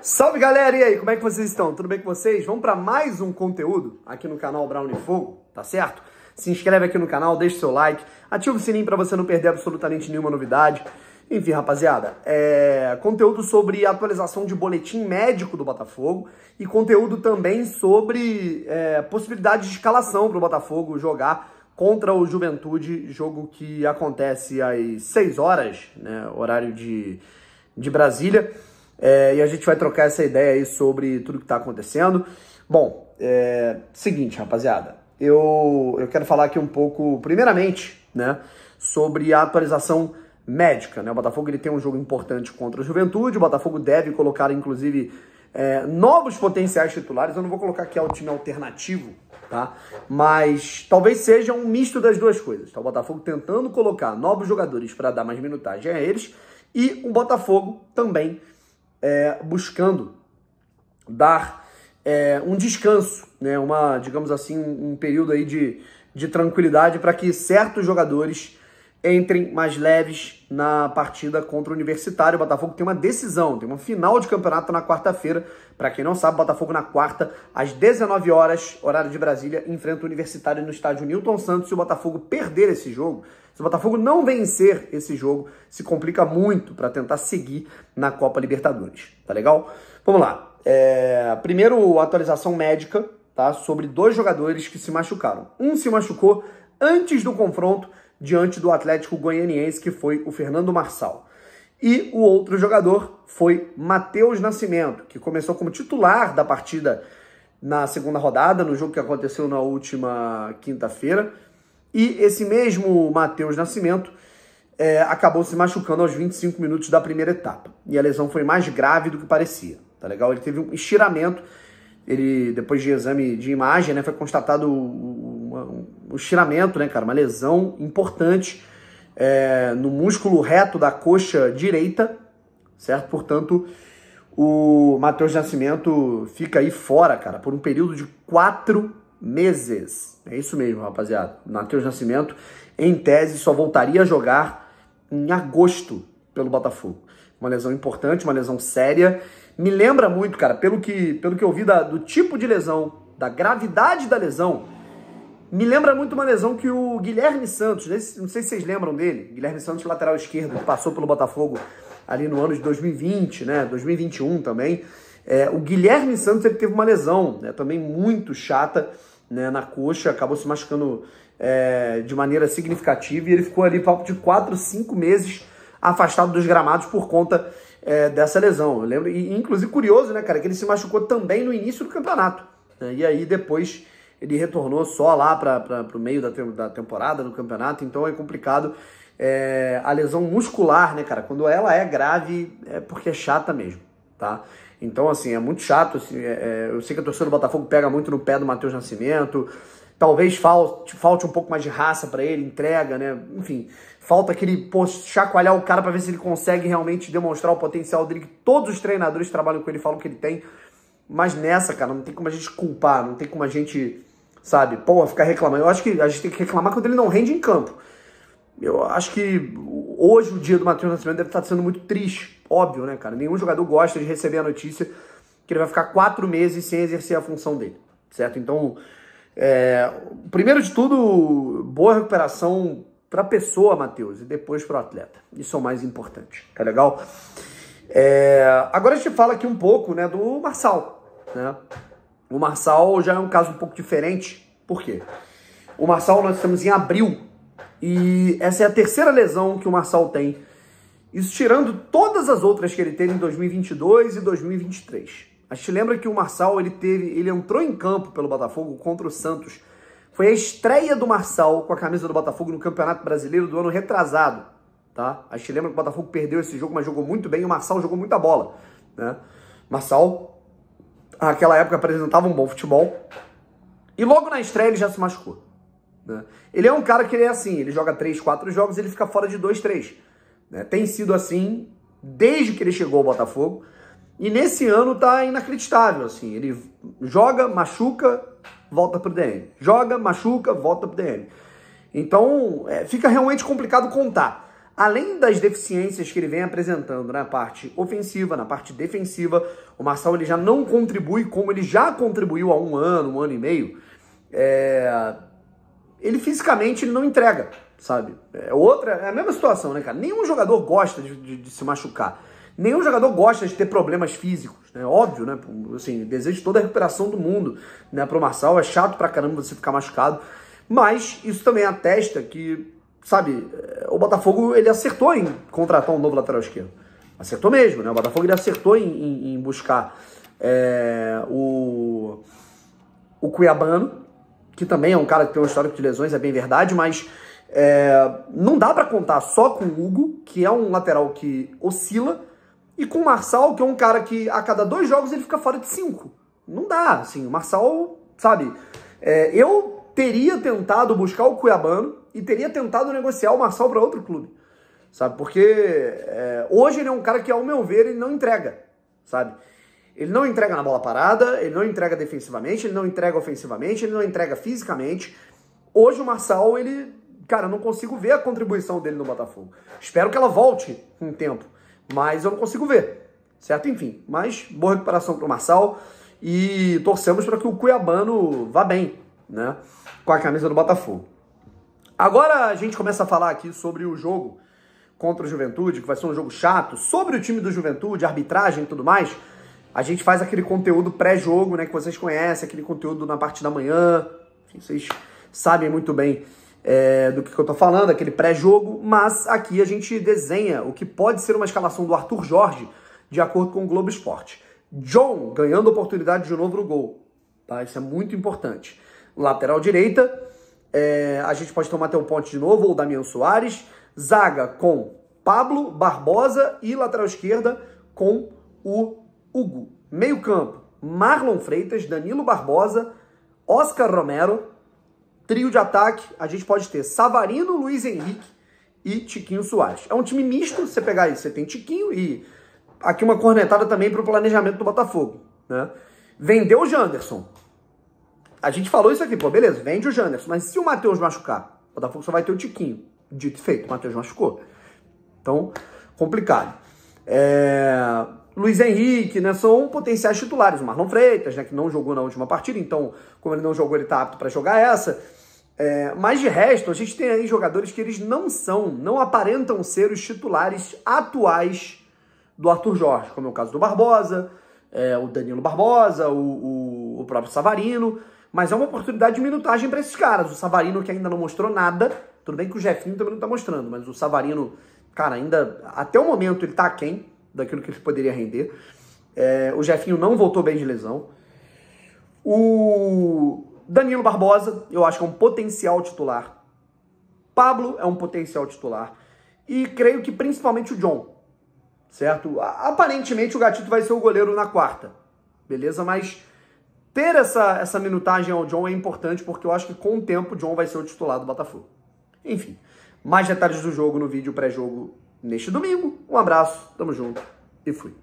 Salve galera, e aí, como é que vocês estão? Tudo bem com vocês? Vamos para mais um conteúdo aqui no canal Brown e Fogo, tá certo? Se inscreve aqui no canal, deixa seu like, ativa o sininho para você não perder absolutamente nenhuma novidade. Enfim, rapaziada, conteúdo sobre atualização de boletim médico do Botafogo e conteúdo também sobre possibilidade de escalação para o Botafogo jogar contra o Juventude, jogo que acontece às 6 horas, né, horário de Brasília. E a gente vai trocar essa ideia aí sobre tudo que está acontecendo. Bom, seguinte, rapaziada, eu quero falar aqui um pouco, primeiramente, né, sobre a atualização médica, né? O Botafogo ele tem um jogo importante contra o Juventude, o Botafogo deve colocar, inclusive, novos potenciais titulares. Eu não vou colocar aqui o time alternativo, tá? Mas talvez seja um misto das duas coisas, tá? O Botafogo tentando colocar novos jogadores para dar mais minutagem a eles e o Botafogo também buscando dar um descanso, né? Digamos assim, um período aí de tranquilidade para que certos jogadores entrem mais leves na partida contra o Universitário. O Botafogo tem uma decisão, tem uma final de campeonato na quarta-feira. Para quem não sabe, o Botafogo na quarta, às 19 horas, horário de Brasília, enfrenta o Universitário no estádio Newton Santos. Se o Botafogo perder esse jogo, se o Botafogo não vencer esse jogo, se complica muito para tentar seguir na Copa Libertadores, tá legal? Vamos lá. Primeiro, atualização médica, tá? Sobre dois jogadores que se machucaram. Um se machucou antes do confronto diante do Atlético Goianiense, que foi o Fernando Marçal. E o outro jogador foi Matheus Nascimento, que começou como titular da partida na segunda rodada, no jogo que aconteceu na última quinta-feira. E esse mesmo Matheus Nascimento acabou se machucando aos 25 minutos da primeira etapa. E a lesão foi mais grave do que parecia, tá legal? Ele teve um estiramento, depois de exame de imagem, né, foi constatado um estiramento, né, cara, uma lesão importante no músculo reto da coxa direita, certo? Portanto, o Matheus Nascimento fica aí fora, cara, por um período de 4 meses. É isso mesmo, rapaziada. Matheus Nascimento, em tese, só voltaria a jogar em agosto pelo Botafogo. Uma lesão importante, uma lesão séria. Me lembra muito, cara, pelo que eu vi do tipo de lesão, da gravidade da lesão, me lembra muito uma lesão que o Guilherme Santos, não sei se vocês lembram dele, Guilherme Santos, lateral esquerdo, que passou pelo Botafogo ali no ano de 2020, né, 2021 também. O Guilherme Santos, ele teve uma lesão, né, também muito chata, né, na coxa, acabou se machucando de maneira significativa e ele ficou ali papo de 4, 5 meses afastado dos gramados por conta dessa lesão. Eu lembro, e inclusive curioso, né, cara, que ele se machucou também no início do campeonato, né, e aí depois ele retornou só lá para o meio da temporada, do campeonato, então é complicado. A lesão muscular, né, cara, quando ela é grave, é porque é chata mesmo, tá? Então, assim, é muito chato, assim, eu sei que a torcida do Botafogo pega muito no pé do Matheus Nascimento, talvez falte um pouco mais de raça para ele, entrega, né, enfim, falta aquele, chacoalhar o cara para ver se ele consegue realmente demonstrar o potencial dele, que todos os treinadores que trabalham com ele falam que ele tem. Mas nessa, cara, não tem como a gente culpar, não tem como a gente, sabe, ficar reclamando. Eu acho que a gente tem que reclamar quando ele não rende em campo. Eu acho que hoje o dia do Matheus Nascimento deve estar sendo muito triste, óbvio, né, cara? Nenhum jogador gosta de receber a notícia que ele vai ficar 4 meses sem exercer a função dele, certo? Então, primeiro de tudo, boa recuperação para a pessoa, Matheus, e depois para o atleta. Isso é o mais importante, tá legal? Agora a gente fala aqui um pouco, né, do Marçal, né? O Marçal já é um caso um pouco diferente. Por quê? O Marçal nós estamos em abril e essa é a terceira lesão que o Marçal tem. Isso tirando todas as outras que ele teve em 2022 e 2023. A gente lembra que o Marçal ele entrou em campo pelo Botafogo contra o Santos. Foi a estreia do Marçal com a camisa do Botafogo no Campeonato Brasileiro do ano retrasado. Tá? A gente lembra que o Botafogo perdeu esse jogo, mas jogou muito bem e o Marçal jogou muita bola, né? Marçal, naquela época, apresentava um bom futebol e logo na estreia ele já se machucou, né? Ele é um cara que ele é assim, ele joga 3, 4 jogos e ele fica fora de 2, 3, né? Tem sido assim desde que ele chegou ao Botafogo e nesse ano tá inacreditável, assim, ele joga, machuca, volta pro DM, joga, machuca, volta pro DM. Então fica realmente complicado contar. além das deficiências que ele vem apresentando na parte ofensiva, na parte defensiva, o Marçal ele já não contribui como ele já contribuiu há um ano e meio. Ele fisicamente ele não entrega, sabe? É a mesma situação, né, cara? Nenhum jogador gosta de se machucar. Nenhum jogador gosta de ter problemas físicos, né? Óbvio, né? Assim, desejo toda a recuperação do mundo, né? Pro Marçal é chato pra caramba você ficar machucado, mas isso também atesta que, sabe, o Botafogo ele acertou em contratar um novo lateral esquerdo. Acertou mesmo, né? O Botafogo ele acertou em buscar o Cuiabano, que também é um cara que tem um histórico de lesões, é bem verdade, mas não dá pra contar só com o Hugo, que é um lateral que oscila, e com o Marçal, que é um cara que a cada 2 jogos ele fica fora de 5. Não dá, assim, o Marçal, sabe, eu teria tentado buscar o Cuiabano e teria tentado negociar o Marçal para outro clube, sabe, porque hoje ele é um cara que, ao meu ver, ele não entrega, sabe, ele não entrega na bola parada, ele não entrega defensivamente, ele não entrega ofensivamente, ele não entrega fisicamente. Hoje o Marçal, ele, cara, eu não consigo ver a contribuição dele no Botafogo. Espero que ela volte com o tempo, mas eu não consigo ver, certo? Enfim, mas boa recuperação para o Marçal e torcemos para que o Cuiabano vá bem, né, com a camisa do Botafogo. Agora a gente começa a falar aqui sobre o jogo contra o Juventude, que vai ser um jogo chato, sobre o time do Juventude, arbitragem e tudo mais. A gente faz aquele conteúdo pré-jogo, né, que vocês conhecem, aquele conteúdo na parte da manhã, enfim, vocês sabem muito bem do que eu tô falando, aquele pré-jogo, mas aqui a gente desenha o que pode ser uma escalação do Arthur Jorge, de acordo com o Globo Esporte. John ganhando oportunidade de novo no gol, tá? Isso é muito importante. Lateral direita, a gente pode ter o Matheus Ponte de novo, ou o Damian Soares. Zaga com Pablo, Barbosa e lateral esquerda com o Hugo. Meio campo, Marlon Freitas, Danilo Barbosa, Oscar Romero. Trio de ataque, a gente pode ter Savarino, Luiz Henrique e Tiquinho Soares. É um time misto, você pegar isso, você tem Tiquinho e aqui uma cornetada também para o planejamento do Botafogo, né? Vendeu o Janderson. A gente falou isso aqui, pô, beleza, vende o Janderson, mas se o Matheus machucar, o Botafogo só vai ter o Tiquinho. Dito e feito, o Matheus machucou. Então, complicado. Luiz Henrique, né, são potenciais titulares. O Marlon Freitas, né, que não jogou na última partida, então, como ele não jogou, ele tá apto para jogar essa. Mas de resto, a gente tem aí jogadores que eles não aparentam ser os titulares atuais do Arthur Jorge, como é o caso do Barbosa, o Danilo Barbosa, o próprio Savarino, mas é uma oportunidade de minutagem para esses caras. O Savarino, que ainda não mostrou nada, tudo bem que o Jefinho também não tá mostrando, mas o Savarino, cara, ainda, até o momento, ele tá aquém daquilo que ele poderia render. O Jefinho não voltou bem de lesão. O Danilo Barbosa, eu acho que é um potencial titular. Pablo é um potencial titular. E creio que principalmente o John, certo? Aparentemente o Gatito vai ser o goleiro na quarta, beleza? Mas ter essa minutagem ao John é importante, porque eu acho que com o tempo o John vai ser o titular do Botafogo. Enfim, mais detalhes do jogo no vídeo pré-jogo neste domingo. Um abraço, tamo junto e fui.